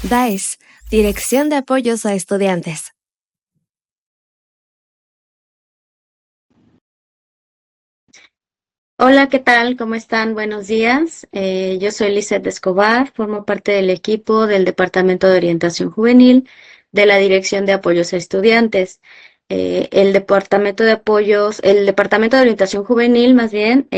DAES, Dirección de Apoyos a Estudiantes. Hola, ¿qué tal? ¿Cómo están? Buenos días. Yo soy Lizeth Escobar, formo parte del equipo del Departamento de Orientación Juvenil de la Dirección de Apoyos a Estudiantes. El Departamento de Orientación Juvenil, más bien,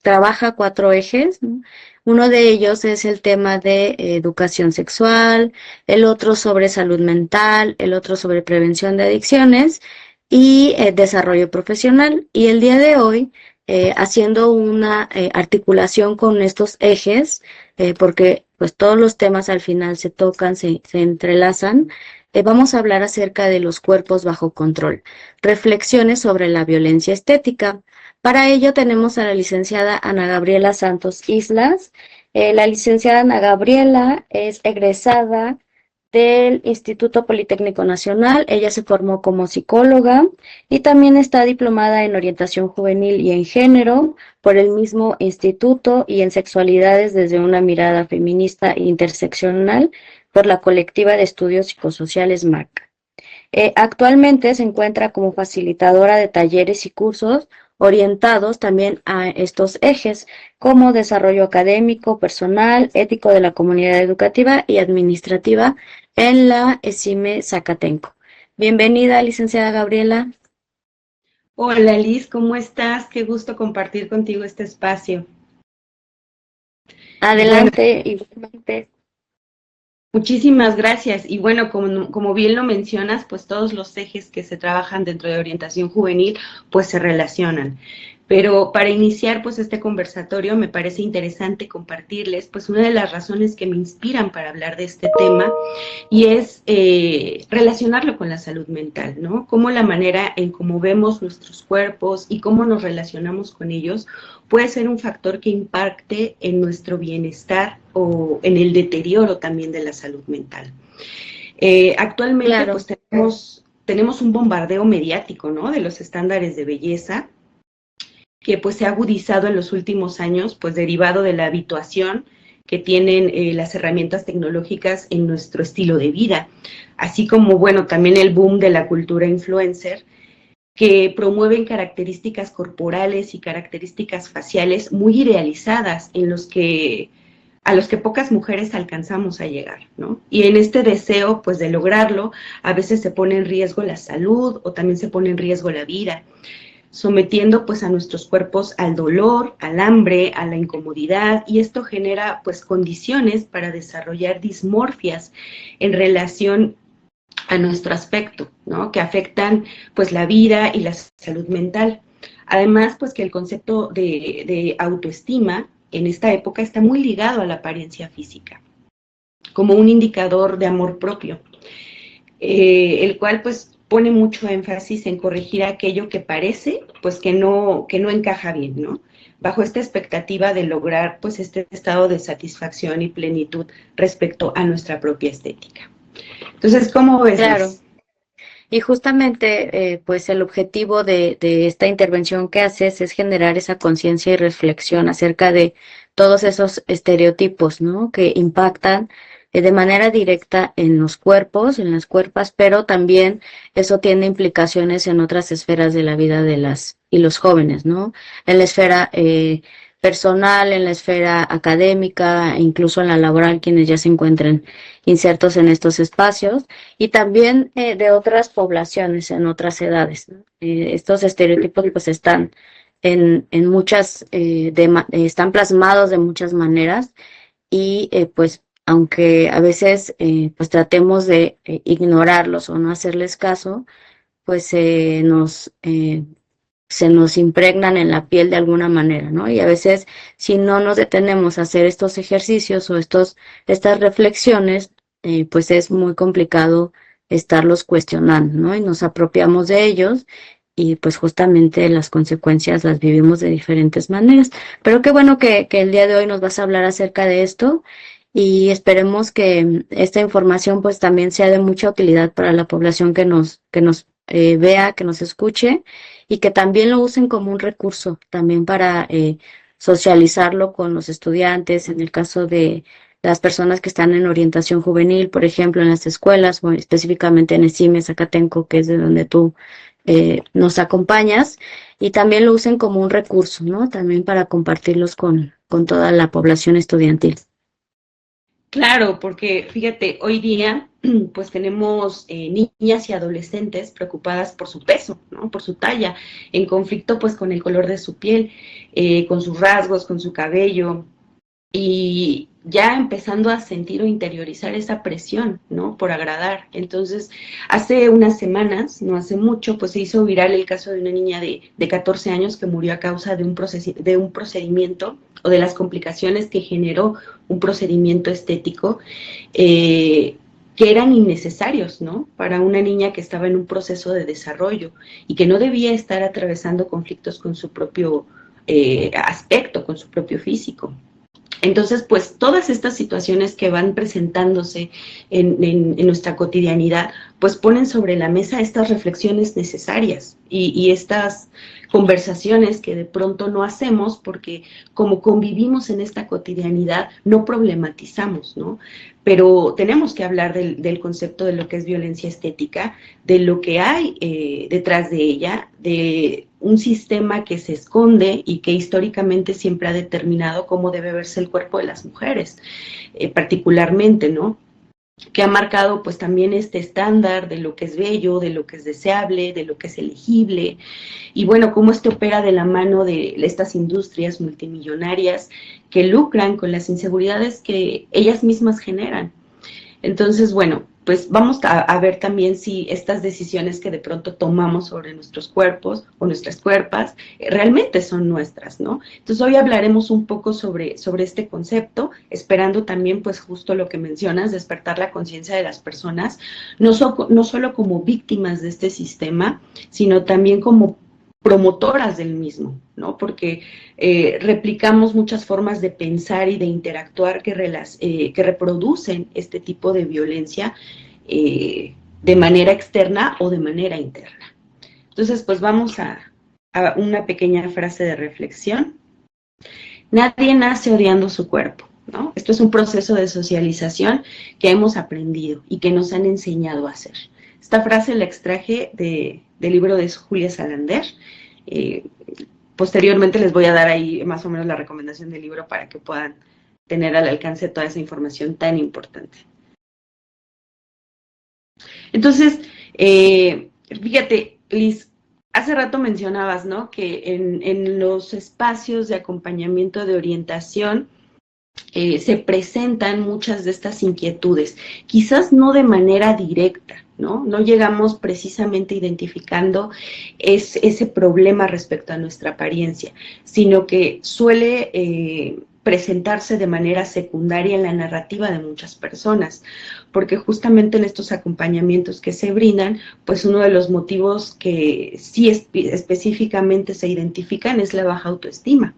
trabaja 4 ejes, ¿no? Uno de ellos es el tema de educación sexual, el otro sobre salud mental, el otro sobre prevención de adicciones y desarrollo profesional. Y el día de hoy haciendo una articulación con estos ejes, porque pues todos los temas al final se tocan, se entrelazan. Vamos a hablar acerca de los cuerpos bajo control, reflexiones sobre la violencia estética. Para ello tenemos a la licenciada Ana Gabriela Santos Islas. La licenciada Ana Gabriela es egresada del Instituto Politécnico Nacional. Ella se formó como psicóloga y también está diplomada en orientación juvenil y en género por el mismo instituto y en sexualidades desde una mirada feminista e interseccional por la colectiva de estudios psicosociales MAC. Actualmente se encuentra como facilitadora de talleres y cursos orientados también a estos ejes, como desarrollo académico, personal, ético de la comunidad educativa y administrativa en la ESIME Zacatenco. Bienvenida, licenciada Gabriela. Hola Liz, ¿cómo estás? Qué gusto compartir contigo este espacio. Adelante, igualmente. Muchísimas gracias. Y bueno, como bien lo mencionas, pues todos los ejes que se trabajan dentro de orientación juvenil, pues se relacionan. Pero para iniciar pues este conversatorio me parece interesante compartirles pues una de las razones que me inspiran para hablar de este tema y es relacionarlo con la salud mental, ¿no? Cómo la manera en cómo vemos nuestros cuerpos y cómo nos relacionamos con ellos puede ser un factor que impacte en nuestro bienestar o en el deterioro también de la salud mental. Actualmente Claro. pues tenemos un bombardeo mediático, ¿no? De los estándares de belleza que pues se ha agudizado en los últimos años, pues derivado de la habituación que tienen las herramientas tecnológicas en nuestro estilo de vida, así como, bueno, también el boom de la cultura influencer, que promueven características corporales y características faciales muy idealizadas a los que pocas mujeres alcanzamos a llegar, ¿no? Y en este deseo, pues, de lograrlo, a veces se pone en riesgo la salud o también se pone en riesgo la vida, sometiendo pues a nuestros cuerpos al dolor, al hambre, a la incomodidad, y esto genera pues condiciones para desarrollar dismorfias en relación a nuestro aspecto, ¿no? Que afectan pues la vida y la salud mental. Además, pues que el concepto de autoestima en esta época está muy ligado a la apariencia física, como un indicador de amor propio, el cual pues pone mucho énfasis en corregir aquello que parece pues que no encaja bien, ¿no? Bajo esta expectativa de lograr pues este estado de satisfacción y plenitud respecto a nuestra propia estética. Entonces, ¿cómo ves, Claro. Liz? Y justamente, pues el objetivo de esta intervención que haces es generar esa conciencia y reflexión acerca de todos esos estereotipos, ¿no? Que impactan de manera directa en los cuerpos, en las cuerpas, pero también eso tiene implicaciones en otras esferas de la vida de las y los jóvenes, ¿no? En la esfera personal, en la esfera académica, e incluso en la laboral, quienes ya se encuentren insertos en estos espacios y también de otras poblaciones en otras edades, ¿no? Estos estereotipos pues están en muchas, están plasmados de muchas maneras y pues aunque a veces pues tratemos de ignorarlos o no hacerles caso, pues se nos impregnan en la piel de alguna manera, ¿no? Y a veces si no nos detenemos a hacer estos ejercicios o estas reflexiones, pues es muy complicado estarlos cuestionando, ¿no? Y nos apropiamos de ellos y pues justamente las consecuencias las vivimos de diferentes maneras. Pero qué bueno que el día de hoy nos vas a hablar acerca de esto y esperemos que esta información pues también sea de mucha utilidad para la población que nos vea, que nos escuche y que también lo usen como un recurso también para socializarlo con los estudiantes, en el caso de las personas que están en orientación juvenil, por ejemplo, en las escuelas, o específicamente en ESIME, Zacatenco, que es de donde tú nos acompañas, y también lo usen como un recurso, ¿no? También para compartirlos con toda la población estudiantil. Claro, porque fíjate, hoy día pues tenemos niñas y adolescentes preocupadas por su peso, ¿no? Por su talla, en conflicto pues con el color de su piel, con sus rasgos, con su cabello, y ya empezando a sentir o interiorizar esa presión, ¿no? Por agradar. Entonces, hace unas semanas, no hace mucho, pues se hizo viral el caso de una niña de 14 años que murió a causa de un procedimiento o de las complicaciones que generó un procedimiento estético que eran innecesarios, ¿no? Para una niña que estaba en un proceso de desarrollo y que no debía estar atravesando conflictos con su propio aspecto, con su propio físico. Entonces, pues todas estas situaciones que van presentándose en nuestra cotidianidad, pues ponen sobre la mesa estas reflexiones necesarias y estas conversaciones que de pronto no hacemos porque como convivimos en esta cotidianidad, no problematizamos, ¿no? Pero tenemos que hablar del concepto de lo que es violencia estética, de lo que hay detrás de ella, de un sistema que se esconde y que históricamente siempre ha determinado cómo debe verse el cuerpo de las mujeres, particularmente, ¿no? Que ha marcado pues también este estándar de lo que es bello, de lo que es deseable, de lo que es elegible, y bueno, cómo esto opera de la mano de estas industrias multimillonarias que lucran con las inseguridades que ellas mismas generan. Entonces, bueno, pues vamos a ver también si estas decisiones que de pronto tomamos sobre nuestros cuerpos o nuestras cuerpas realmente son nuestras, ¿no? Entonces hoy hablaremos un poco sobre este concepto, esperando también pues justo lo que mencionas, despertar la conciencia de las personas, no solo como víctimas de este sistema, sino también como promotoras del mismo, ¿no? Porque replicamos muchas formas de pensar y de interactuar que reproducen este tipo de violencia de manera externa o de manera interna. Entonces, pues vamos a una pequeña frase de reflexión. Nadie nace odiando su cuerpo, ¿no? Esto es un proceso de socialización que hemos aprendido y que nos han enseñado a hacer. Esta frase la extraje del libro de Julia Salander. Posteriormente les voy a dar ahí más o menos la recomendación del libro para que puedan tener al alcance toda esa información tan importante. Entonces, fíjate, Liz, hace rato mencionabas, ¿no? Que en los espacios de acompañamiento de orientación se presentan muchas de estas inquietudes, quizás no de manera directa, ¿no? No llegamos precisamente identificando ese problema respecto a nuestra apariencia, sino que suele presentarse de manera secundaria en la narrativa de muchas personas, porque justamente en estos acompañamientos que se brindan, pues uno de los motivos que sí específicamente se identifican es la baja autoestima,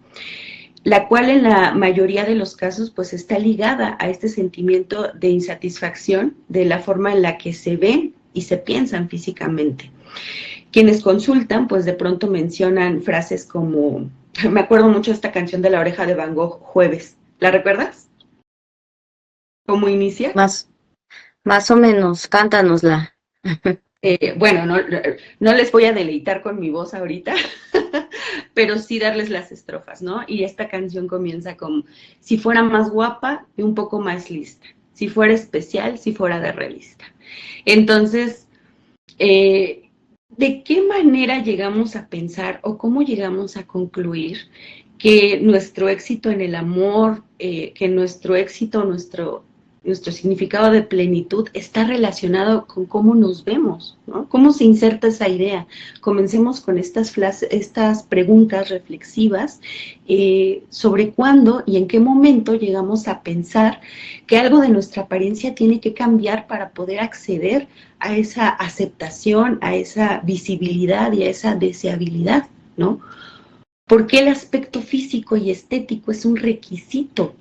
la cual en la mayoría de los casos pues está ligada a este sentimiento de insatisfacción de la forma en la que se ven y se piensan físicamente. Quienes consultan pues de pronto mencionan frases como, me acuerdo mucho de esta canción de La Oreja de Van Gogh, Jueves, ¿la recuerdas? ¿Cómo inicia? Más o menos, cántanosla. Bueno, no les voy a deleitar con mi voz ahorita, pero sí darles las estrofas, ¿no? Y esta canción comienza con, si fuera más guapa y un poco más lista, si fuera especial, si fuera de revista. Entonces, ¿de qué manera llegamos a pensar o cómo llegamos a concluir que nuestro éxito en el amor, que nuestro éxito, nuestro significado de plenitud está relacionado con cómo nos vemos, ¿no? ¿Cómo se inserta esa idea? Comencemos con estas preguntas reflexivas sobre cuándo y en qué momento llegamos a pensar que algo de nuestra apariencia tiene que cambiar para poder acceder a esa aceptación, a esa visibilidad y a esa deseabilidad, ¿no? ¿Por qué el aspecto físico y estético es un requisito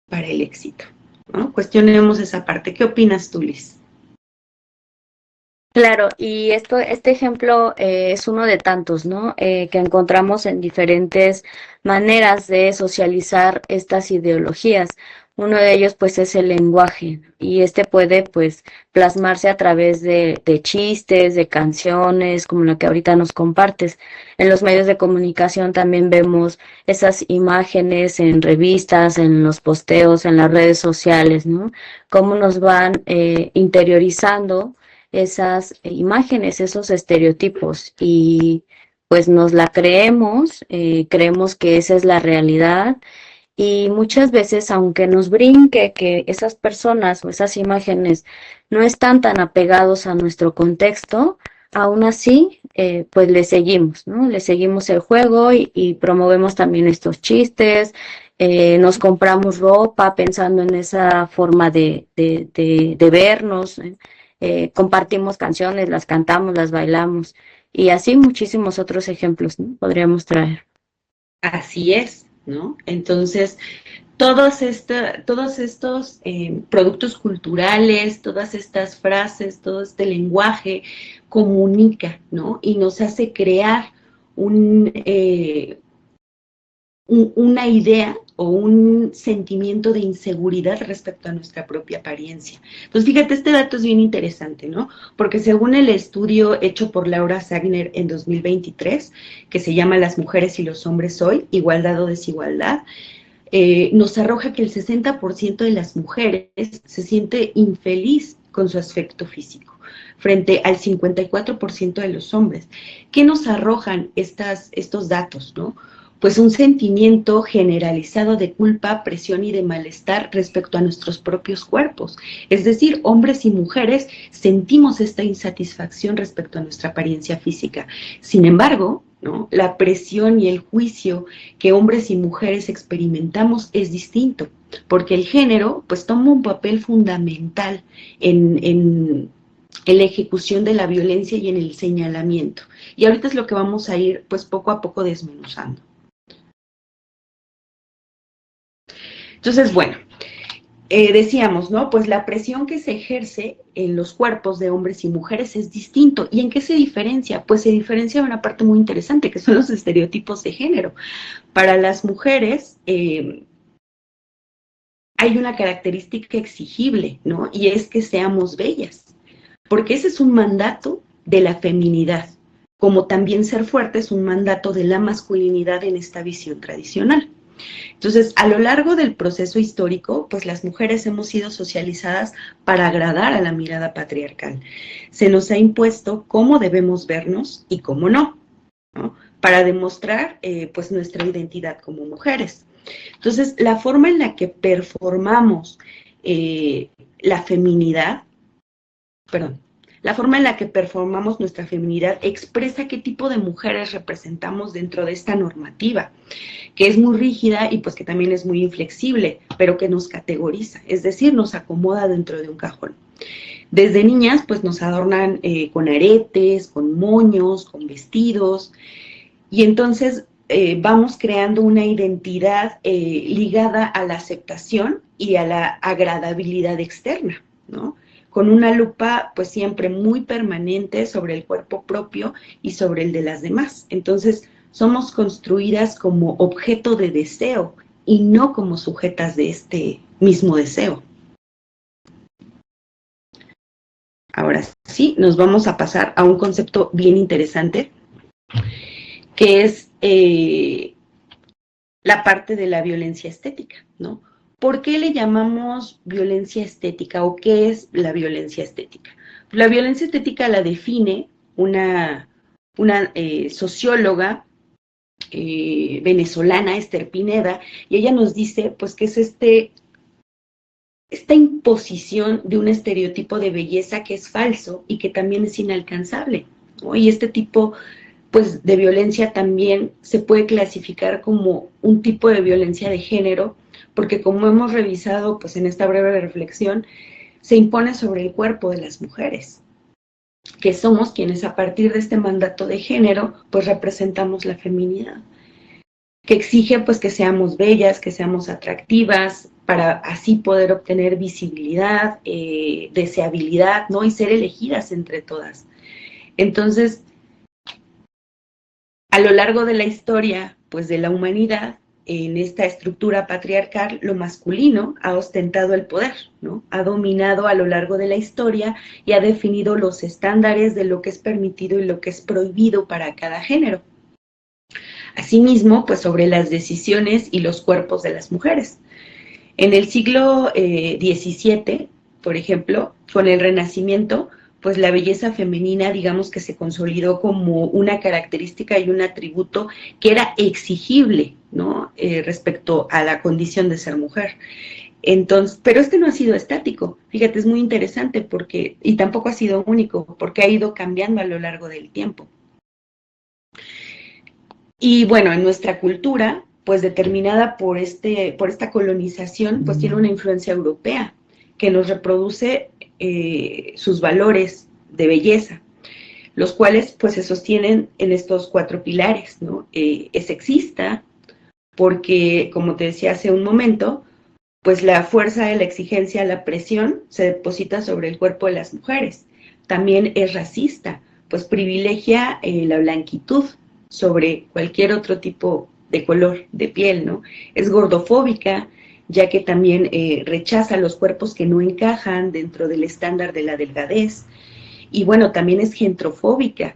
para el éxito? ¿No? Cuestionemos esa parte. ¿Qué opinas tú, Liz? Claro, y este ejemplo es uno de tantos, ¿no? Que encontramos en diferentes maneras de socializar estas ideologías. Uno de ellos, pues, es el lenguaje, y este puede, pues, plasmarse a través de chistes, de canciones, como lo que ahorita nos compartes. En los medios de comunicación también vemos esas imágenes en revistas, en los posteos, en las redes sociales, ¿no? Cómo nos van interiorizando esas imágenes, esos estereotipos, y pues nos la creemos, creemos que esa es la realidad, y muchas veces, aunque nos brinque que esas personas o esas imágenes no están tan apegados a nuestro contexto, aún así, pues le seguimos, ¿no? Le seguimos el juego, y promovemos también estos chistes. Nos compramos ropa pensando en esa forma de vernos, compartimos canciones, las cantamos, las bailamos, y así muchísimos otros ejemplos, ¿no? Podríamos traer. Así es, ¿no? Entonces, todos estos productos culturales, todas estas frases, todo este lenguaje comunica, ¿no? Y nos hace crear un, una idea o un sentimiento de inseguridad respecto a nuestra propia apariencia. Entonces, fíjate, este dato es bien interesante, ¿no? Porque según el estudio hecho por Laura Sagner en 2023, que se llama Las mujeres y los hombres hoy, igualdad o desigualdad, nos arroja que el 60% de las mujeres se siente infeliz con su aspecto físico, frente al 54% de los hombres. ¿Qué nos arrojan estos datos, no? Pues un sentimiento generalizado de culpa, presión y de malestar respecto a nuestros propios cuerpos. Es decir, hombres y mujeres sentimos esta insatisfacción respecto a nuestra apariencia física. Sin embargo, ¿no? La presión y el juicio que hombres y mujeres experimentamos es distinto, porque el género pues toma un papel fundamental en la ejecución de la violencia y en el señalamiento. Y ahorita es lo que vamos a ir pues poco a poco desmenuzando. Entonces, bueno, decíamos, ¿no? Pues la presión que se ejerce en los cuerpos de hombres y mujeres es distinto. ¿Y en qué se diferencia? Pues se diferencia en una parte muy interesante, que son los estereotipos de género. Para las mujeres hay una característica exigible, ¿no? Y es que seamos bellas, porque ese es un mandato de la feminidad, como también ser fuerte es un mandato de la masculinidad en esta visión tradicional. Entonces, a lo largo del proceso histórico, pues las mujeres hemos sido socializadas para agradar a la mirada patriarcal. Se nos ha impuesto cómo debemos vernos y cómo no, ¿no? Para demostrar pues nuestra identidad como mujeres. Entonces, la forma en la que performamos la feminidad, perdón, la forma en la que performamos nuestra feminidad expresa qué tipo de mujeres representamos dentro de esta normativa, que es muy rígida y pues que también es muy inflexible, pero que nos categoriza, es decir, nos acomoda dentro de un cajón. Desde niñas pues nos adornan con aretes, con moños, con vestidos, y entonces vamos creando una identidad ligada a la aceptación y a la agradabilidad externa, ¿no? Con una lupa pues siempre muy permanente sobre el cuerpo propio y sobre el de las demás. Entonces somos construidas como objeto de deseo y no como sujetas de este mismo deseo. Ahora sí, nos vamos a pasar a un concepto bien interesante, que es la parte de la violencia estética, ¿no? ¿Por qué le llamamos violencia estética o qué es la violencia estética? La violencia estética la define una socióloga venezolana, Esther Pineda, y ella nos dice pues que es esta imposición de un estereotipo de belleza que es falso y que también es inalcanzable, ¿no? Y este tipo pues de violencia también se puede clasificar como un tipo de violencia de género, porque como hemos revisado pues en esta breve reflexión, se impone sobre el cuerpo de las mujeres, que somos quienes a partir de este mandato de género pues representamos la feminidad, que exige pues que seamos bellas, que seamos atractivas, para así poder obtener visibilidad, deseabilidad, ¿no? Y ser elegidas entre todas. Entonces, a lo largo de la historia, pues de la humanidad, en esta estructura patriarcal, lo masculino ha ostentado el poder, ¿no? Ha dominado a lo largo de la historia y ha definido los estándares de lo que es permitido y lo que es prohibido para cada género. Asimismo, pues sobre las decisiones y los cuerpos de las mujeres. En el siglo XVII, por ejemplo, con el Renacimiento, pues la belleza femenina, digamos que se consolidó como una característica y un atributo que era exigible, ¿no? Respecto a la condición de ser mujer. Entonces, pero no ha sido estático. Fíjate, es muy interesante porque, y tampoco ha sido único, porque ha ido cambiando a lo largo del tiempo. Y bueno, en nuestra cultura, pues determinada por esta colonización, pues tiene una influencia europea que nos reproduce sus valores de belleza, los cuales pues se sostienen en estos 4 pilares, ¿no? Es sexista porque, como te decía hace un momento, pues la fuerza de la exigencia, la presión se deposita sobre el cuerpo de las mujeres. También es racista, pues privilegia la blanquitud sobre cualquier otro tipo de color de piel, ¿no? Es gordofóbica, ya que también rechaza los cuerpos que no encajan dentro del estándar de la delgadez. Y bueno, también es gerontofóbica,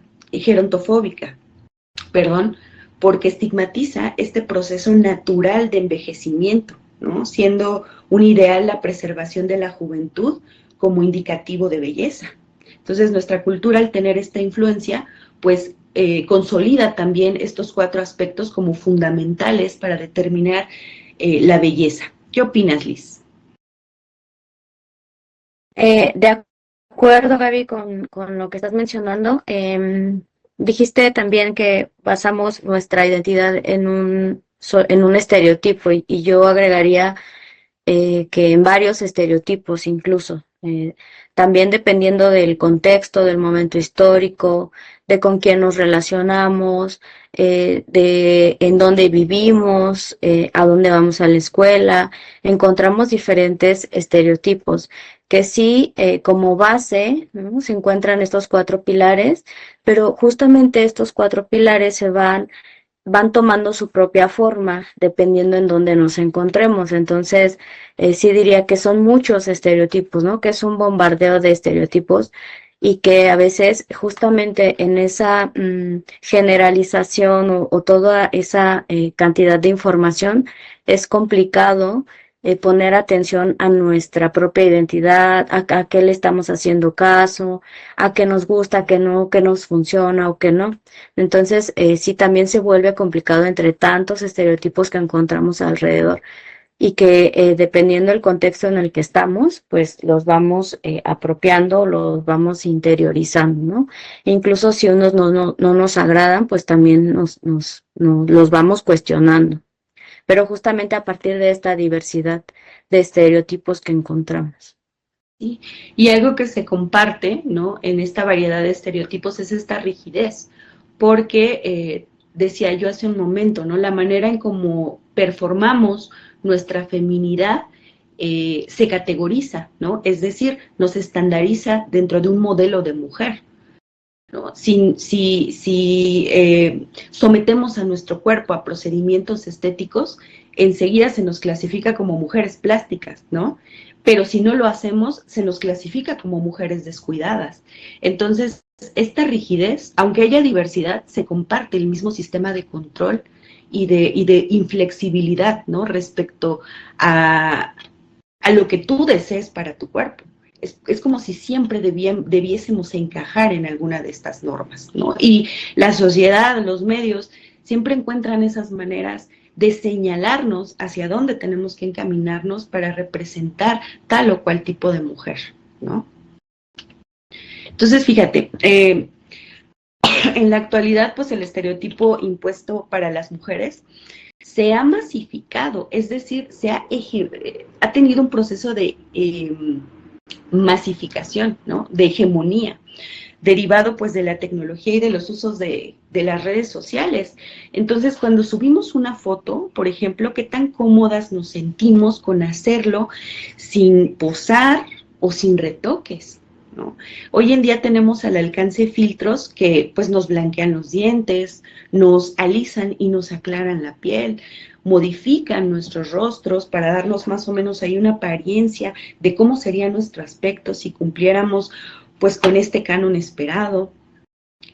perdón, porque estigmatiza este proceso natural de envejecimiento, ¿no? Siendo un ideal la preservación de la juventud como indicativo de belleza. Entonces, nuestra cultura, al tener esta influencia, pues consolida también estos 4 aspectos como fundamentales para determinar la belleza. ¿Qué opinas, Liz? De acuerdo, Gaby, con lo que estás mencionando. Dijiste también que basamos nuestra identidad en un estereotipo y yo agregaría que en varios estereotipos incluso. También dependiendo del contexto, del momento histórico, de con quién nos relacionamos, de en dónde vivimos, a dónde vamos a la escuela, encontramos diferentes estereotipos que sí, como base, ¿no? Se encuentran estos 4 pilares, pero justamente estos 4 pilares van tomando su propia forma dependiendo en dónde nos encontremos. Entonces, sí diría que son muchos estereotipos, ¿no? Que es un bombardeo de estereotipos y que a veces justamente en esa generalización o toda esa cantidad de información es complicado poner atención a nuestra propia identidad, a qué le estamos haciendo caso, a qué nos gusta, a qué no, qué nos funciona o qué no. Entonces, sí también se vuelve complicado entre tantos estereotipos que encontramos alrededor y que dependiendo del contexto en el que estamos, pues los vamos apropiando, los vamos interiorizando, ¿no? Incluso si unos no nos agradan, pues también los vamos cuestionando. Pero justamente a partir de esta diversidad de estereotipos que encontramos. ¿Sí? Y algo que se comparte, ¿no? En esta variedad de estereotipos es esta rigidez, porque decía yo hace un momento, ¿no? La manera en cómo performamos nuestra feminidad se categoriza, ¿no? Es decir, nos estandariza dentro de un modelo de mujer, ¿no? Si sometemos a nuestro cuerpo a procedimientos estéticos, enseguida se nos clasifica como mujeres plásticas, ¿no? Pero si no lo hacemos, se nos clasifica como mujeres descuidadas. Entonces, esta rigidez, aunque haya diversidad, se comparte el mismo sistema de control y de inflexibilidad, ¿no? Respecto a lo que tú desees para tu cuerpo. Es como si siempre debiésemos encajar en alguna de estas normas, ¿no? Y la sociedad, los medios, siempre encuentran esas maneras de señalarnos hacia dónde tenemos que encaminarnos para representar tal o cual tipo de mujer, ¿no? Entonces, fíjate, en la actualidad, pues el estereotipo impuesto para las mujeres se ha masificado, es decir, ha tenido un proceso de masificación, ¿no? De hegemonía, derivado pues de la tecnología y de los usos de las redes sociales. Entonces, cuando subimos una foto, por ejemplo, qué tan cómodas nos sentimos con hacerlo sin posar o sin retoques, ¿no? Hoy en día tenemos al alcance filtros que pues nos blanquean los dientes, nos alisan y nos aclaran la piel, modifican nuestros rostros para darnos más o menos ahí una apariencia de cómo sería nuestro aspecto si cumpliéramos pues con este canon esperado.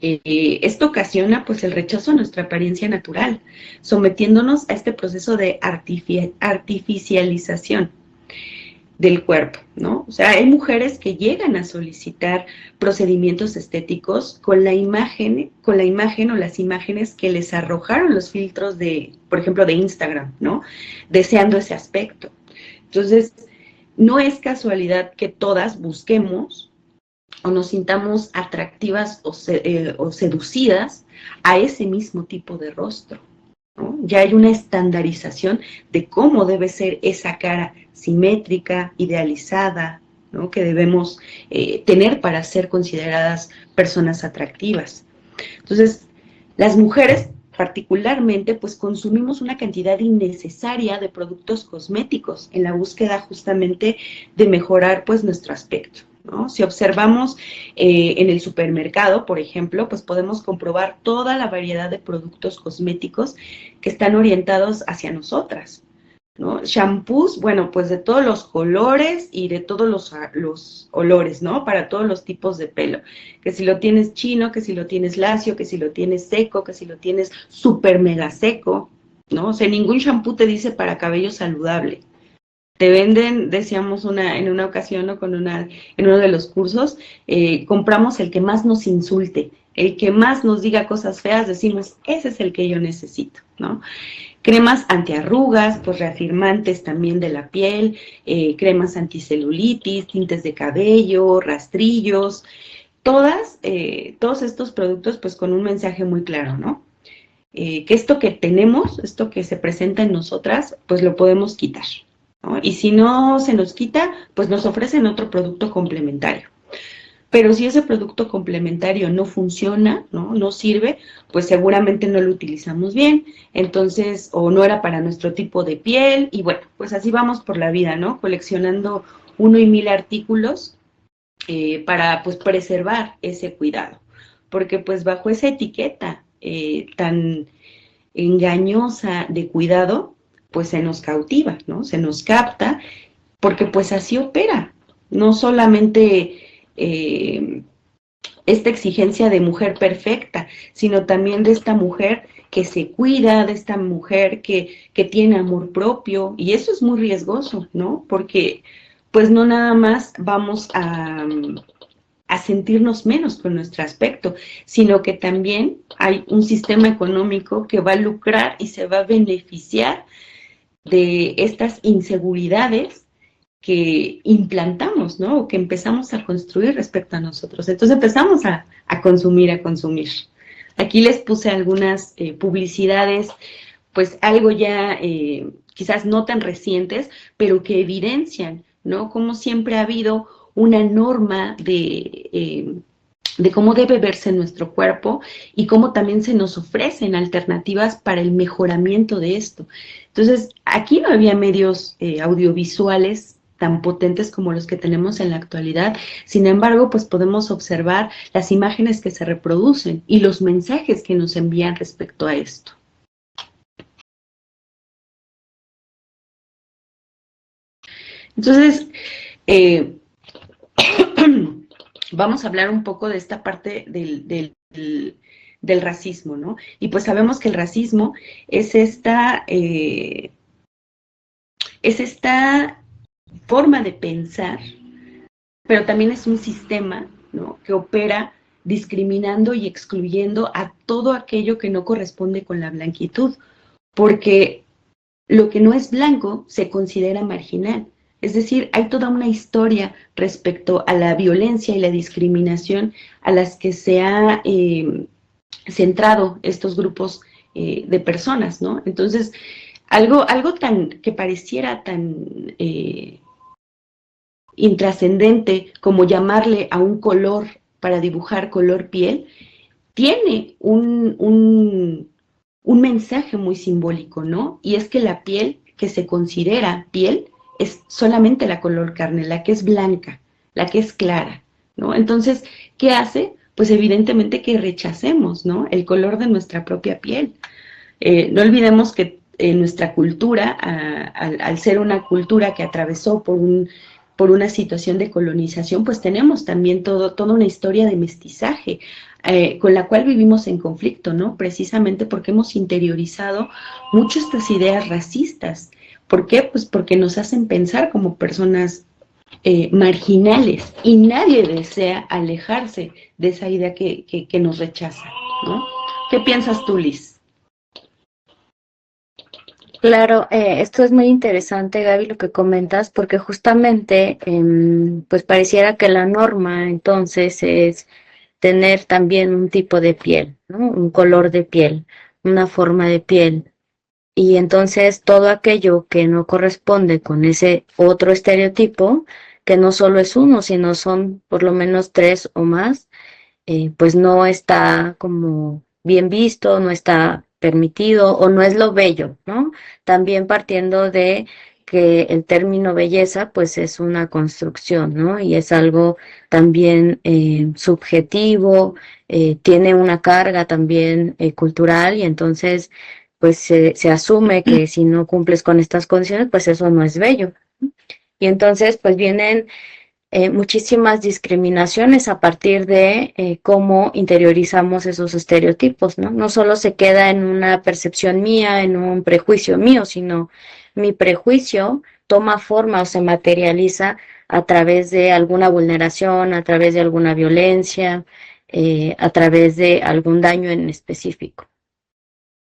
Esto ocasiona pues el rechazo a nuestra apariencia natural, sometiéndonos a este proceso de artificialización del cuerpo, ¿no? O sea, hay mujeres que llegan a solicitar procedimientos estéticos con la imagen o las imágenes que les arrojaron los filtros de, por ejemplo, de Instagram, ¿no? Deseando ese aspecto. Entonces, no es casualidad que todas busquemos o nos sintamos atractivas o seducidas a ese mismo tipo de rostro, ¿no? Ya hay una estandarización de cómo debe ser esa cara simétrica, idealizada, ¿no? Que debemos tener para ser consideradas personas atractivas. Entonces, las mujeres particularmente, pues consumimos una cantidad innecesaria de productos cosméticos en la búsqueda justamente de mejorar pues nuestro aspecto, ¿no? Si observamos en el supermercado, por ejemplo, pues podemos comprobar toda la variedad de productos cosméticos que están orientados hacia nosotras, ¿no? Shampoos, bueno, pues de todos los colores y de todos los olores, ¿no? Para todos los tipos de pelo. Que si lo tienes chino, que si lo tienes lacio, que si lo tienes seco, que si lo tienes súper mega seco, ¿no? O sea, ningún shampoo te dice para cabello saludable. Te venden, decíamos en una ocasión, ¿no? En uno de los cursos, compramos el que más nos insulte, el que más nos diga cosas feas, decimos, ese es el que yo necesito, ¿no? Cremas antiarrugas, pues reafirmantes también de la piel, cremas anticelulitis, tintes de cabello, rastrillos, todos estos productos pues con un mensaje muy claro, ¿no? Que esto que tenemos, esto que se presenta en nosotras, pues lo podemos quitar, ¿no? Y si no se nos quita, pues nos ofrecen otro producto complementario. Pero si ese producto complementario no funciona, no sirve, pues seguramente no lo utilizamos bien, entonces, o no era para nuestro tipo de piel, y bueno, pues así vamos por la vida, ¿no? Coleccionando 1,000 artículos para, pues, preservar ese cuidado. Porque, pues, bajo esa etiqueta tan engañosa de cuidado, pues se nos cautiva, ¿no? Se nos capta, porque pues así opera. No solamente esta exigencia de mujer perfecta, sino también de esta mujer que se cuida, de esta mujer que tiene amor propio, y eso es muy riesgoso, ¿no? Porque pues no nada más vamos a sentirnos menos con nuestro aspecto, sino que también hay un sistema económico que va a lucrar y se va a beneficiar de estas inseguridades que implantamos, ¿no? O que empezamos a construir respecto a nosotros. Entonces empezamos a consumir, a consumir. Aquí les puse algunas publicidades, pues algo ya quizás no tan recientes, pero que evidencian, ¿no? Como siempre ha habido una norma de cómo debe verse nuestro cuerpo y cómo también se nos ofrecen alternativas para el mejoramiento de esto. Entonces, aquí no había medios audiovisuales tan potentes como los que tenemos en la actualidad. Sin embargo, pues podemos observar las imágenes que se reproducen y los mensajes que nos envían respecto a esto. Entonces, vamos a hablar un poco de esta parte del racismo, ¿no? Y pues sabemos que el racismo es esta forma de pensar, pero también es un sistema, ¿no? Que opera discriminando y excluyendo a todo aquello que no corresponde con la blanquitud, porque lo que no es blanco se considera marginal. Es decir, hay toda una historia respecto a la violencia y la discriminación a las que se ha centrado estos grupos de personas, ¿no? Entonces, algo tan que pareciera tan intrascendente como llamarle a un color para dibujar color piel, tiene un mensaje muy simbólico, ¿no? Y es que la piel que se considera piel es solamente la color carne, la que es blanca, la que es clara, ¿no? Entonces, ¿qué hace? Pues evidentemente que rechacemos, ¿no? El color de nuestra propia piel. No olvidemos que nuestra cultura, al ser una cultura que atravesó por una situación de colonización, pues tenemos también toda una historia de mestizaje con la cual vivimos en conflicto, ¿no? Precisamente porque hemos interiorizado mucho estas ideas racistas. ¿Por qué? Pues porque nos hacen pensar como personas marginales y nadie desea alejarse de esa idea que nos rechaza, ¿no? ¿Qué piensas tú, Liz? Claro, esto es muy interesante, Gaby, lo que comentas, porque justamente, pues pareciera que la norma entonces es tener también un tipo de piel, ¿no? Un color de piel, una forma de piel. Y entonces todo aquello que no corresponde con ese otro estereotipo, que no solo es uno, sino son por lo menos tres o más, pues no está como bien visto, no está permitido o no es lo bello, ¿no? También partiendo de que el término belleza pues es una construcción, ¿no? Y es algo también subjetivo, tiene una carga también cultural y entonces pues se asume que si no cumples con estas condiciones pues eso no es bello. Y entonces pues vienen muchísimas discriminaciones a partir de cómo interiorizamos esos estereotipos, ¿no? No solo se queda en una percepción mía, en un prejuicio mío, sino mi prejuicio toma forma o se materializa a través de alguna vulneración, a través de alguna violencia, a través de algún daño en específico.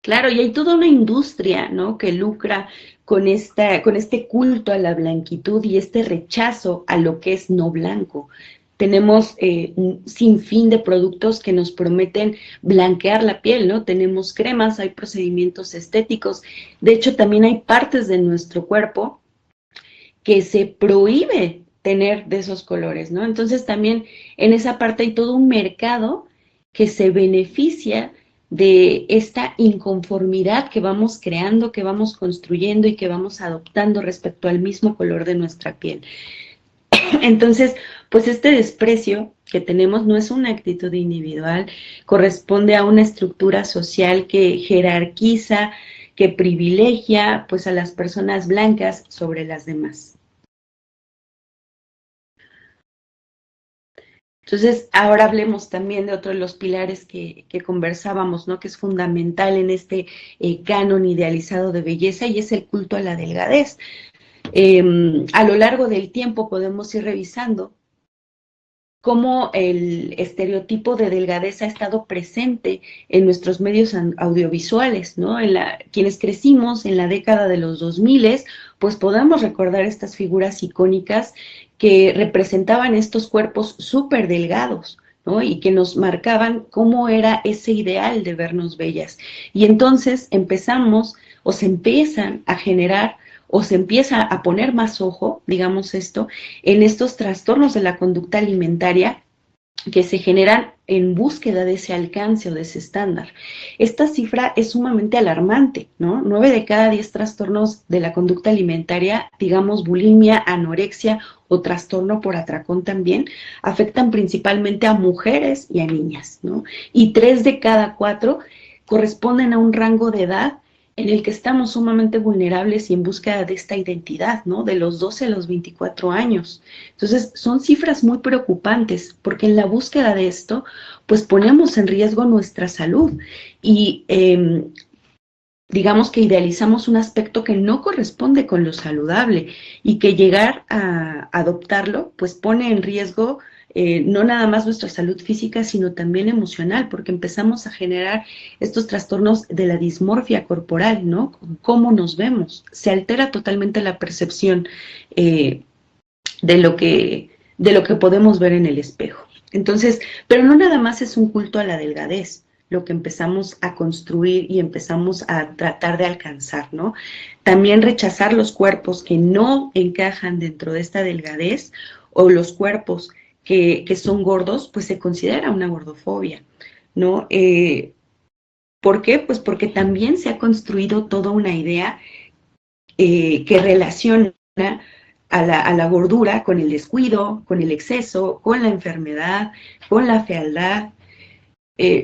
Claro, y hay toda una industria, ¿no? Que lucra con este culto a la blanquitud y este rechazo a lo que es no blanco. Tenemos un sinfín de productos que nos prometen blanquear la piel, ¿no? Tenemos cremas, hay procedimientos estéticos. De hecho, también hay partes de nuestro cuerpo que se prohíbe tener de esos colores, ¿no? Entonces también en esa parte hay todo un mercado que se beneficia de esta inconformidad que vamos creando, que vamos construyendo y que vamos adoptando respecto al mismo color de nuestra piel. Entonces, pues este desprecio que tenemos no es una actitud individual, corresponde a una estructura social que jerarquiza, que privilegia pues a las personas blancas sobre las demás. Entonces, ahora hablemos también de otro de los pilares que conversábamos, ¿no? Que es fundamental en este canon idealizado de belleza y es el culto a la delgadez. A lo largo del tiempo podemos ir revisando cómo el estereotipo de delgadez ha estado presente en nuestros medios audiovisuales, ¿no? Quienes crecimos en la década de los 2000, pues podamos recordar estas figuras icónicas que representaban estos cuerpos súper delgados, ¿no? Y que nos marcaban cómo era ese ideal de vernos bellas. Y entonces empezamos o se empiezan a generar o se empieza a poner más ojo, digamos esto, en estos trastornos de la conducta alimentaria que se generan en búsqueda de ese alcance o de ese estándar. Esta cifra es sumamente alarmante, ¿no? 9 de cada 10 trastornos de la conducta alimentaria, digamos bulimia, anorexia o trastorno por atracón también, afectan principalmente a mujeres y a niñas, ¿no? Y 3 de cada 4 corresponden a un rango de edad en el que estamos sumamente vulnerables y en búsqueda de esta identidad, ¿no? De los 12 a los 24 años. Entonces, son cifras muy preocupantes, porque en la búsqueda de esto, pues ponemos en riesgo nuestra salud y digamos que idealizamos un aspecto que no corresponde con lo saludable y que llegar a adoptarlo, pues pone en riesgo no nada más nuestra salud física, sino también emocional, porque empezamos a generar estos trastornos de la dismorfia corporal, ¿no? Cómo nos vemos. Se altera totalmente la percepción de lo que podemos ver en el espejo. Entonces, pero no nada más es un culto a la delgadez, lo que empezamos a construir y empezamos a tratar de alcanzar, ¿no? También rechazar los cuerpos que no encajan dentro de esta delgadez o los cuerpos que son gordos, pues se considera una gordofobia, ¿no? ¿Por qué? Pues porque también se ha construido toda una idea que relaciona a la gordura con el descuido, con el exceso, con la enfermedad, con la fealdad.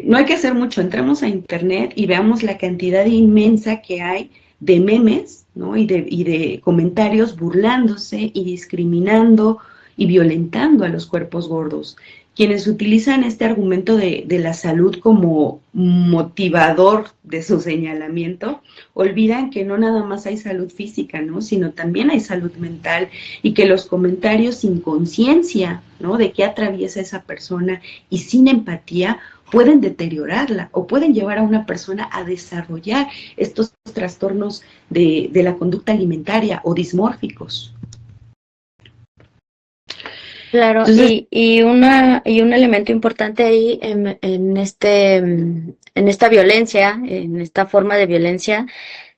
No hay que hacer mucho, entremos a internet y veamos la cantidad inmensa que hay de memes, ¿no? y de comentarios burlándose y discriminando y violentando a los cuerpos gordos. Quienes utilizan este argumento de la salud como motivador de su señalamiento, olvidan que no nada más hay salud física, ¿no? Sino también hay salud mental, y que los comentarios sin conciencia, ¿no? De qué atraviesa esa persona y sin empatía pueden deteriorarla o pueden llevar a una persona a desarrollar estos trastornos de la conducta alimentaria o dismórficos. Claro, Entonces, y un elemento importante ahí en esta violencia, en esta forma de violencia,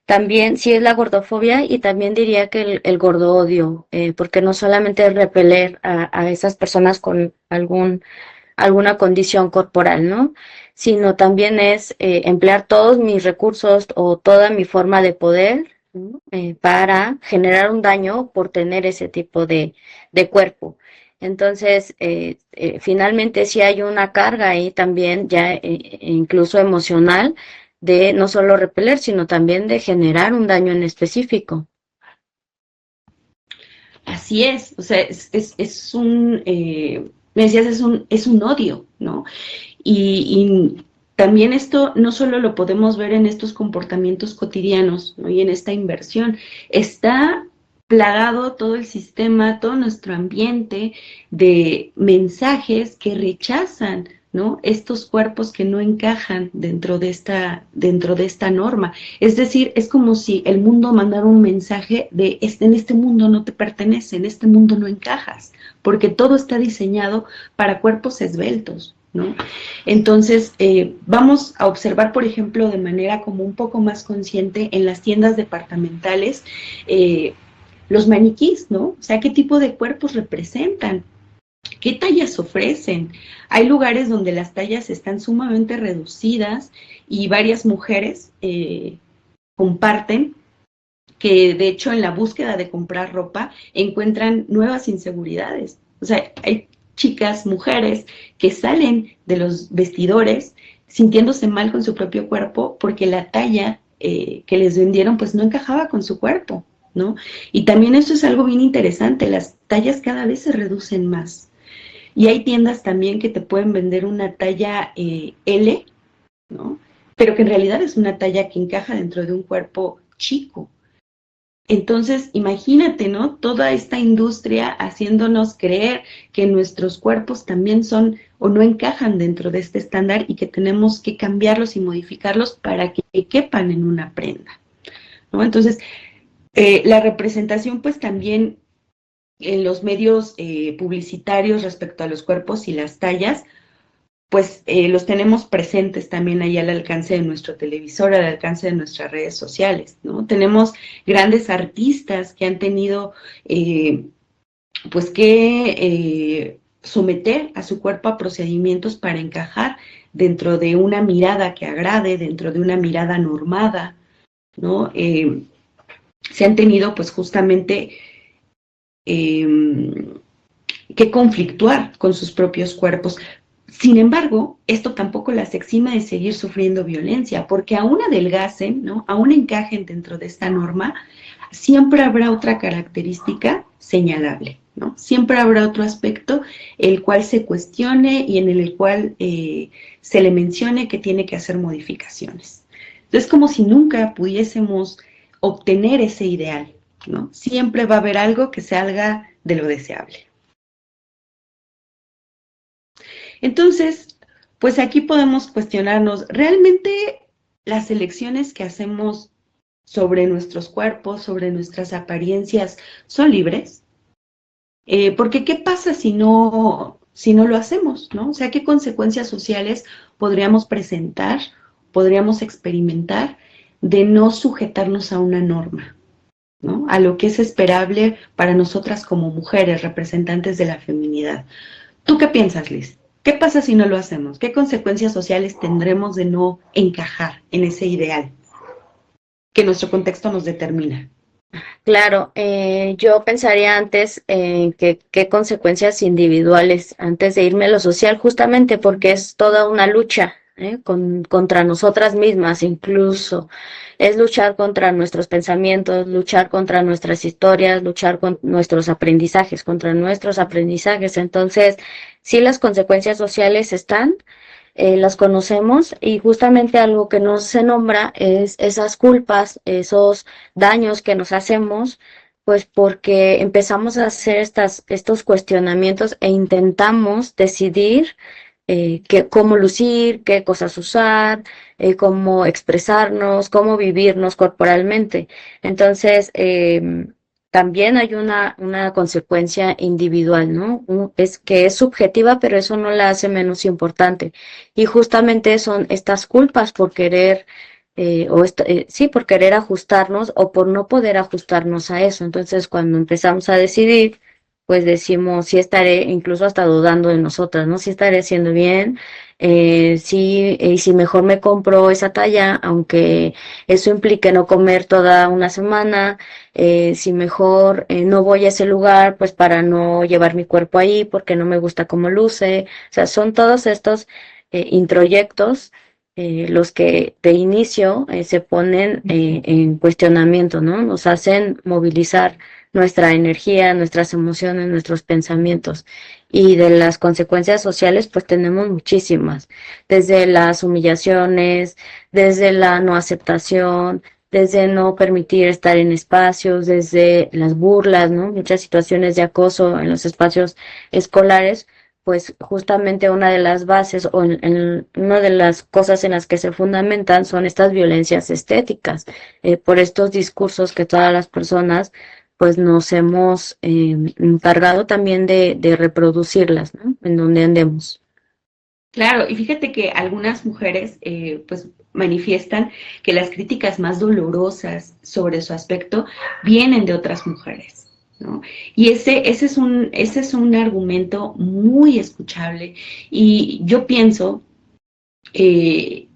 también sí es la gordofobia, y también diría que el gordo odio, porque no solamente es repeler a esas personas con alguna condición corporal, ¿no? Sino también es emplear todos mis recursos o toda mi forma de poder, ¿no? Para generar un daño por tener ese tipo de cuerpo. Entonces, finalmente sí hay una carga ahí también, ya incluso emocional, de no solo repeler, sino también de generar un daño en específico. así es, o sea, es un, me decías, es un odio, ¿no? Y también esto no solo lo podemos ver en estos comportamientos cotidianos, ¿no? Y en esta inversión, está plagado todo el sistema, todo nuestro ambiente de mensajes que rechazan, ¿no? Estos cuerpos que no encajan dentro de esta norma. Es decir, es como si el mundo mandara un mensaje de en este mundo no te pertenece, en este mundo no encajas, porque todo está diseñado para cuerpos esbeltos, ¿no? Entonces, vamos a observar, por ejemplo, de manera como un poco más consciente en las tiendas departamentales, los maniquís, ¿no? O sea, ¿qué tipo de cuerpos representan? ¿Qué tallas ofrecen? Hay lugares donde las tallas están sumamente reducidas y varias mujeres comparten que, de hecho, en la búsqueda de comprar ropa encuentran nuevas inseguridades. O sea, hay chicas, mujeres, que salen de los vestidores sintiéndose mal con su propio cuerpo porque la talla que les vendieron pues no encajaba con su cuerpo, ¿no? Y también eso es algo bien interesante, las tallas cada vez se reducen más. Y hay tiendas también que te pueden vender una talla L, ¿no? Pero que en realidad es una talla que encaja dentro de un cuerpo chico. Entonces, imagínate, ¿no? Toda esta industria haciéndonos creer que nuestros cuerpos también son o no encajan dentro de este estándar y que tenemos que cambiarlos y modificarlos para que quepan en una prenda, ¿no? Entonces, la representación pues también en los medios publicitarios respecto a los cuerpos y las tallas, pues los tenemos presentes también ahí al alcance de nuestro televisor, al alcance de nuestras redes sociales, ¿no? Tenemos grandes artistas que han tenido, pues, que someter a su cuerpo a procedimientos para encajar dentro de una mirada que agrade, dentro de una mirada normada, ¿no? Se han tenido, pues, justamente que conflictuar con sus propios cuerpos. Sin embargo, esto tampoco las exime de seguir sufriendo violencia, porque aún adelgacen, ¿no? Aún encajen dentro de esta norma, siempre habrá otra característica señalable, ¿no? Siempre habrá otro aspecto el cual se cuestione y en el cual se le mencione que tiene que hacer modificaciones. Entonces, como si nunca pudiésemos obtener ese ideal, ¿no? Siempre va a haber algo que salga de lo deseable. Entonces, pues aquí podemos cuestionarnos, ¿realmente las elecciones que hacemos sobre nuestros cuerpos, sobre nuestras apariencias, son libres? Porque ¿qué pasa si no lo hacemos, ¿no? O sea, ¿qué consecuencias sociales podríamos presentar, podríamos experimentar de no sujetarnos a una norma, ¿no? A lo que es esperable para nosotras como mujeres, representantes de la feminidad. ¿Tú qué piensas, Liz? ¿Qué pasa si no lo hacemos? ¿Qué consecuencias sociales tendremos de no encajar en ese ideal que nuestro contexto nos determina? Claro, yo pensaría antes en qué consecuencias individuales antes de irme a lo social, justamente porque es toda una lucha, contra nosotras mismas incluso. Es luchar contra nuestros pensamientos, luchar contra nuestras historias, luchar con nuestros aprendizajes, contra nuestros aprendizajes. Entonces, sí, las consecuencias sociales están, las conocemos, y justamente algo que no se nombra es esas culpas, esos daños que nos hacemos, pues porque empezamos a hacer estos cuestionamientos e intentamos decidir cómo lucir, qué cosas usar, cómo expresarnos, cómo vivirnos corporalmente. Entonces, también hay una consecuencia individual, ¿no? Es que es subjetiva, pero eso no la hace menos importante. Y justamente son estas culpas por querer, sí, por querer ajustarnos o por no poder ajustarnos a eso. Entonces, cuando empezamos a decidir, pues decimos, sí estaré, incluso hasta dudando de nosotras, ¿no? Sí estaré haciendo bien, sí, y si mejor me compro esa talla, aunque eso implique no comer toda una semana, si mejor no voy a ese lugar, pues para no llevar mi cuerpo ahí, porque no me gusta cómo luce. O sea, son todos estos introyectos, los que de inicio se ponen en cuestionamiento, ¿no? Nos hacen movilizar nuestra energía, nuestras emociones, nuestros pensamientos. Y de las consecuencias sociales, pues tenemos muchísimas, desde las humillaciones, desde la no aceptación, desde no permitir estar en espacios, desde las burlas, ¿no? Muchas situaciones de acoso en los espacios escolares, pues justamente una de las bases o una de las cosas en las que se fundamentan son estas violencias estéticas, por estos discursos que todas las personas pues nos hemos encargado también de reproducirlas, ¿no? En donde andemos. Claro, y fíjate que algunas mujeres pues manifiestan que las críticas más dolorosas sobre su aspecto vienen de otras mujeres, ¿no? Y ese es un argumento muy escuchable y yo pienso que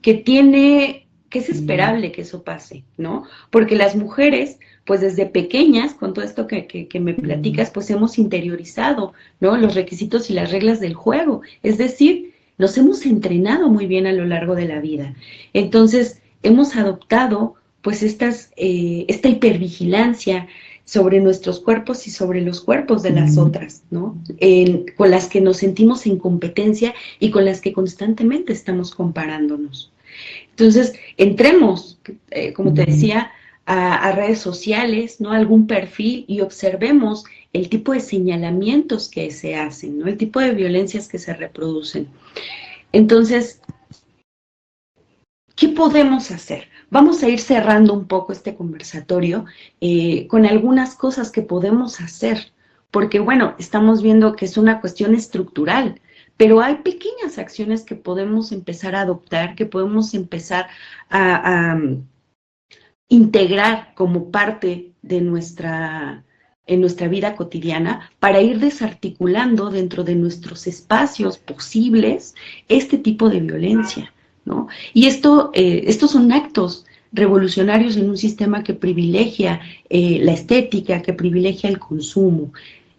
es esperable que eso pase, ¿no? Porque las mujeres, pues desde pequeñas, con todo esto que me platicas, pues hemos interiorizado, ¿no? Los requisitos y las reglas del juego. Es decir, nos hemos entrenado muy bien a lo largo de la vida. Entonces, hemos adoptado, pues, esta hipervigilancia sobre nuestros cuerpos y sobre los cuerpos de las otras, ¿no? Con las que nos sentimos en competencia y con las que constantemente estamos comparándonos. Entonces, entremos, como te decía, a redes sociales, ¿no? Algún perfil y observemos el tipo de señalamientos que se hacen, ¿no? El tipo de violencias que se reproducen. Entonces, ¿qué podemos hacer? Vamos a ir cerrando un poco este conversatorio con algunas cosas que podemos hacer, porque bueno, estamos viendo que es una cuestión estructural, pero hay pequeñas acciones que podemos empezar a adoptar, que podemos empezar a integrar como parte de en nuestra vida cotidiana para ir desarticulando dentro de nuestros espacios posibles este tipo de violencia, ¿no? Y estos son actos revolucionarios en un sistema que privilegia la estética, que privilegia el consumo,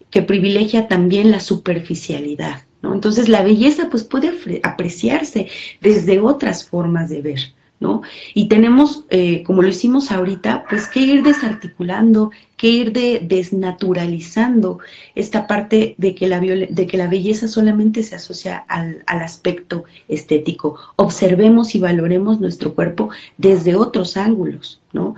que privilegia también la superficialidad, ¿no? Entonces la belleza pues puede apreciarse desde otras formas de ver, ¿no? Y tenemos, como lo hicimos ahorita, pues que ir desarticulando, que ir desnaturalizando esta parte de que la belleza solamente se asocia al aspecto estético. Observemos y valoremos nuestro cuerpo desde otros ángulos, ¿no?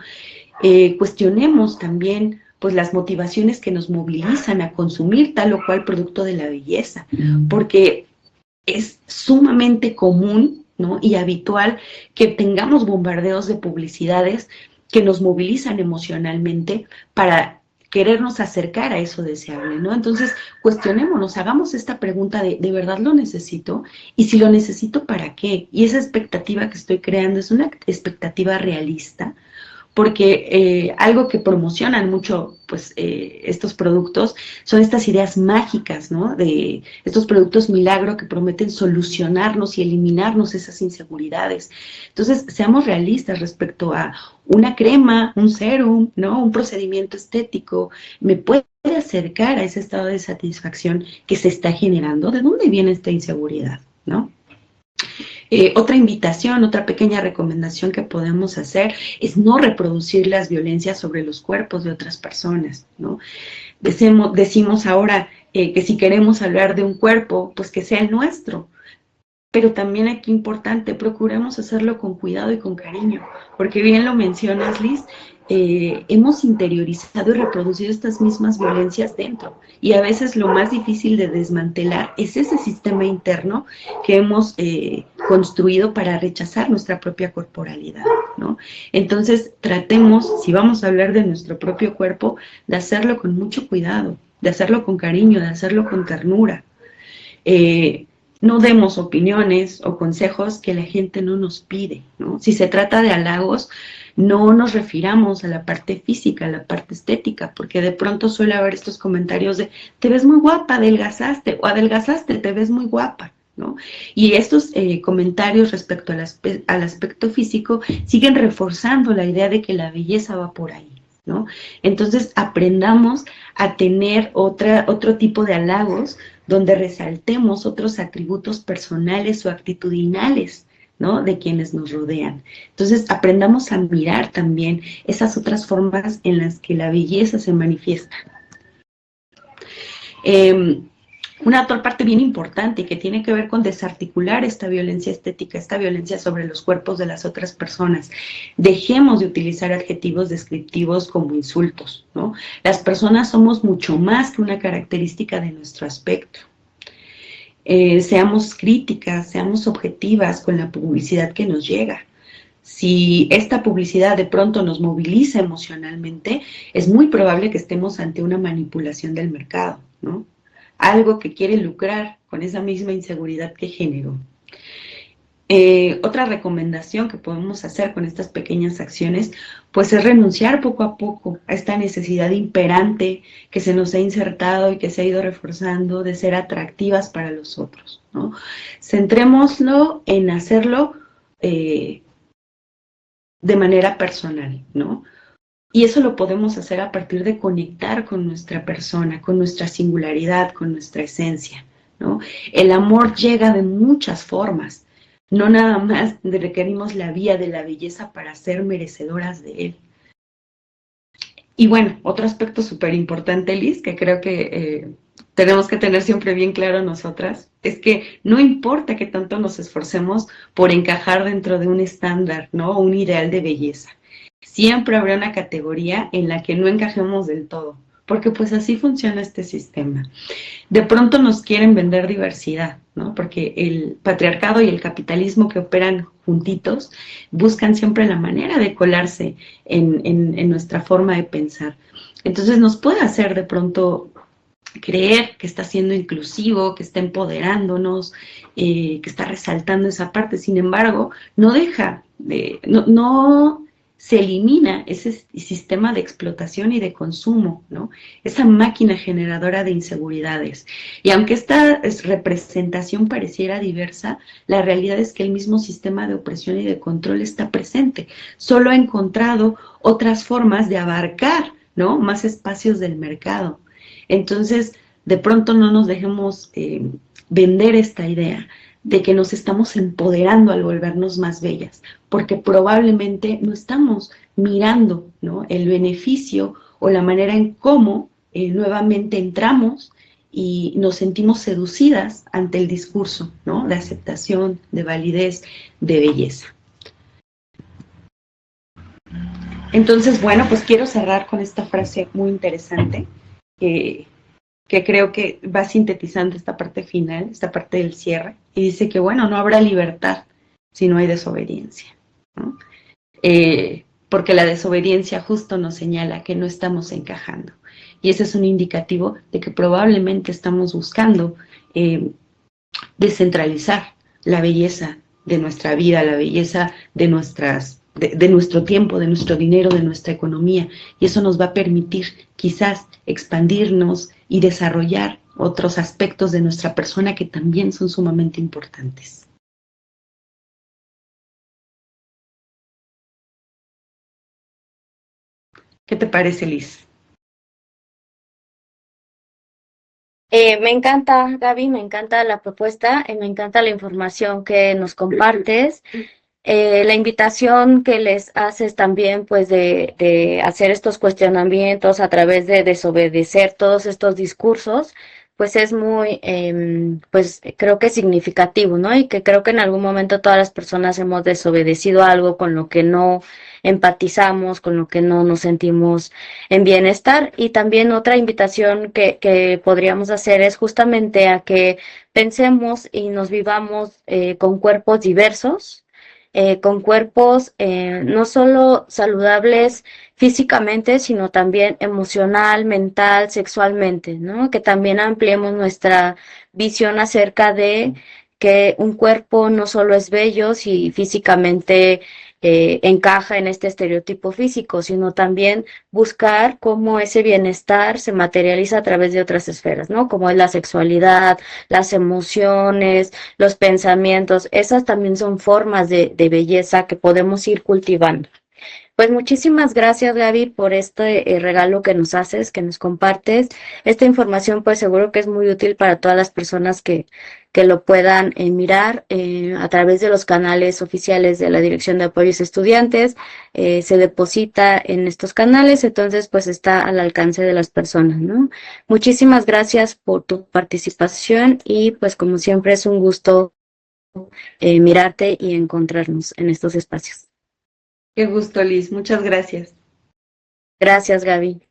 Cuestionemos también pues las motivaciones que nos movilizan a consumir tal o cual producto de la belleza, porque es sumamente común, ¿no? Y habitual que tengamos bombardeos de publicidades que nos movilizan emocionalmente para querernos acercar a eso deseable, ¿no? Entonces, cuestionémonos, hagamos esta pregunta ¿de verdad lo necesito? Y si lo necesito, ¿para qué? Y esa expectativa que estoy creando es una expectativa realista, porque algo que promocionan mucho pues estos productos son estas ideas mágicas, ¿no? De estos productos milagro que prometen solucionarnos y eliminarnos esas inseguridades. Entonces, seamos realistas respecto a una crema, un sérum, ¿no? Un procedimiento estético, me puede acercar a ese estado de satisfacción que se está generando. ¿De dónde viene esta inseguridad, no? Otra invitación, otra pequeña recomendación que podemos hacer es no reproducir las violencias sobre los cuerpos de otras personas, ¿no? Decimos ahora que si queremos hablar de un cuerpo, pues que sea el nuestro. Pero también aquí importante, procuremos hacerlo con cuidado y con cariño, porque bien lo mencionas, Liz, hemos interiorizado y reproducido estas mismas violencias dentro, y a veces lo más difícil de desmantelar es ese sistema interno que hemos construido para rechazar nuestra propia corporalidad, ¿no? Entonces, tratemos, si vamos a hablar de nuestro propio cuerpo, de hacerlo con mucho cuidado, de hacerlo con cariño, de hacerlo con ternura. No demos opiniones o consejos que la gente no nos pide, ¿no? Si se trata de halagos, no nos refiramos a la parte física, a la parte estética, porque de pronto suele haber estos comentarios de te ves muy guapa, adelgazaste, o adelgazaste, te ves muy guapa, ¿no? Y estos comentarios respecto al aspecto físico siguen reforzando la idea de que la belleza va por ahí, ¿no? Entonces aprendamos a tener otro tipo de halagos donde resaltemos otros atributos personales o actitudinales, ¿no? De quienes nos rodean. Entonces aprendamos a mirar también esas otras formas en las que la belleza se manifiesta. Una otra parte bien importante que tiene que ver con desarticular esta violencia estética, esta violencia sobre los cuerpos de las otras personas. Dejemos de utilizar adjetivos descriptivos como insultos, ¿no? Las personas somos mucho más que una característica de nuestro aspecto. Seamos críticas, seamos objetivas con la publicidad que nos llega. Si esta publicidad de pronto nos moviliza emocionalmente, es muy probable que estemos ante una manipulación del mercado, ¿no? Algo que quiere lucrar con esa misma inseguridad que generó. Otra recomendación que podemos hacer con estas pequeñas acciones, pues es renunciar poco a poco a esta necesidad imperante que se nos ha insertado y que se ha ido reforzando de ser atractivas para los otros, ¿no? Centrémoslo en hacerlo de manera personal, ¿no? Y eso lo podemos hacer a partir de conectar con nuestra persona, con nuestra singularidad, con nuestra esencia, ¿no? El amor llega de muchas formas. No nada más requerimos la vía de la belleza para ser merecedoras de él. Y bueno, otro aspecto súper importante, Liz, que creo que tenemos que tener siempre bien claro nosotras, es que no importa que tanto nos esforcemos por encajar dentro de un estándar, ¿no? Un ideal de belleza. Siempre habrá una categoría en la que no encajemos del todo, porque pues así funciona este sistema. De pronto nos quieren vender diversidad, ¿no? Porque el patriarcado y el capitalismo que operan juntitos buscan siempre la manera de colarse en nuestra forma de pensar. Entonces nos puede hacer de pronto creer que está siendo inclusivo, que está empoderándonos, que está resaltando esa parte. Sin embargo, no se elimina ese sistema de explotación y de consumo, ¿no? Esa máquina generadora de inseguridades. Y aunque esta representación pareciera diversa, la realidad es que el mismo sistema de opresión y de control está presente. Solo ha encontrado otras formas de abarcar, ¿no? Más espacios del mercado. Entonces, de pronto no nos dejemos vender esta idea de que nos estamos empoderando al volvernos más bellas, porque probablemente no estamos mirando, ¿no? El beneficio o la manera en cómo nuevamente entramos y nos sentimos seducidas ante el discurso, ¿no? De aceptación, de validez, de belleza. Entonces, bueno, pues quiero cerrar con esta frase muy interesante que creo que va sintetizando esta parte final, esta parte del cierre, y dice que, bueno, no habrá libertad si no hay desobediencia, ¿no? Porque la desobediencia justo nos señala que no estamos encajando, y ese es un indicativo de que probablemente estamos buscando descentralizar la belleza de nuestra vida, la belleza de nuestras de nuestro tiempo, de nuestro dinero, de nuestra economía, y eso nos va a permitir quizás expandirnos y desarrollar otros aspectos de nuestra persona que también son sumamente importantes. ¿Qué te parece, Liz? Me encanta, Gaby, me encanta la propuesta, me encanta la información que nos compartes. La invitación que les haces también, pues, de hacer estos cuestionamientos a través de desobedecer todos estos discursos, pues es muy, pues creo que significativo, ¿no? Y que creo que en algún momento todas las personas hemos desobedecido algo con lo que no empatizamos, con lo que no nos sentimos en bienestar. Y también otra invitación que podríamos hacer es justamente a que pensemos y nos vivamos con cuerpos diversos, con cuerpos no solo saludables físicamente, sino también emocional, mental, sexualmente, ¿no? Que también ampliemos nuestra visión acerca de que un cuerpo no solo es bello si físicamente encaja en este estereotipo físico, sino también buscar cómo ese bienestar se materializa a través de otras esferas, ¿no? Como es la sexualidad, las emociones, los pensamientos, esas también son formas de belleza que podemos ir cultivando. Pues muchísimas gracias, Gaby, por este regalo que nos haces, que nos compartes. Esta información, pues seguro que es muy útil para todas las personas que lo puedan mirar a través de los canales oficiales de la Dirección de Apoyos a Estudiantes. Se deposita en estos canales, entonces pues está al alcance de las personas, ¿no? Muchísimas gracias por tu participación y pues como siempre es un gusto mirarte y encontrarnos en estos espacios. Qué gusto, Liz. Muchas gracias. Gracias, Gaby.